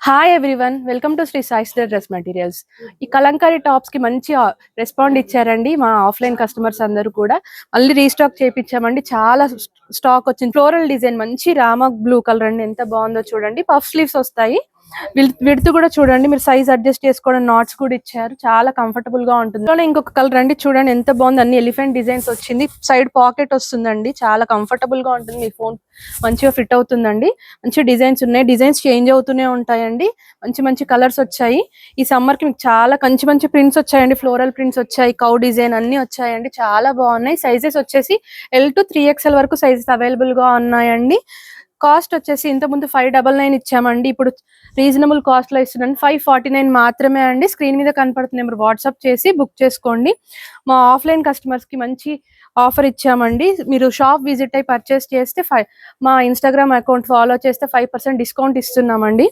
Hi everyone, welcome to Sri సాయిస్టర్ dress materials. ఈ Kalamkari tops కి మంచి రెస్పాండ్ ఇచ్చారండి మా ఆఫ్లైన్ కస్టమర్స్ అందరూ కూడా. మళ్ళీ రీస్టాక్ చేయించామండి. చాలా స్టాక్ వచ్చింది. ఫ్లోరల్ డిజైన్ మంచి రామా బ్లూ కలర్ అండి, ఎంత బాగుందో చూడండి. పఫ్ స్లీవ్స్ వస్తాయి. విడ్త్ కూడా చూడండి, మీరు సైజ్ అడ్జస్ట్ చేసుకోవడం నాట్స్ కూడా ఇచ్చారు. చాలా కంఫర్టబుల్ గా ఉంటుంది. ఇంకొక కలర్ అండి, చూడండి ఎంత బాగుంది. అన్ని ఎలిఫెంట్ డిజైన్స్ వచ్చింది. సైడ్ పాకెట్ వస్తుందండి, చాలా కంఫర్టబుల్ గా ఉంటుంది. మీ ఫోన్ మంచిగా ఫిట్ అవుతుందండి. మంచి డిజైన్స్ ఉన్నాయి, డిజైన్స్ చేంజ్ అవుతూనే ఉంటాయండి. మంచి మంచి కలర్స్ వచ్చాయి. ఈ సమ్మర్ కి మీకు చాలా మంచి ప్రింట్స్ వచ్చాయండి. ఫ్లోరల్ ప్రింట్స్ వచ్చాయి, కౌ డిజైన్ అన్ని వచ్చాయండి. చాలా బాగున్నాయి. సైజెస్ వచ్చేసి L to 3XL వరకు సైజెస్ అవైలబుల్ గా ఉన్నాయండి. కాస్ట్ వచ్చేసి ఇంత ముందు 599 ఇచ్చామండి, ఇప్పుడు రీజనబుల్ కాస్ట్ లో ఇస్తున్నాను. 549 మాత్రమే అండి. స్క్రీన్ మీద కనపడుతుంది, మీరు వాట్సాప్ చేసి బుక్ చేసుకోండి. మా ఆఫ్లైన్ కస్టమర్స్ కి మంచి ఆఫర్ ఇచ్చామండి. మీరు షాప్ విజిట్ అయి పర్చేస్ చేస్తే మా ఇన్స్టాగ్రామ్ అకౌంట్ ఫాలో చేస్తే 5% డిస్కౌంట్ ఇస్తున్నామండి.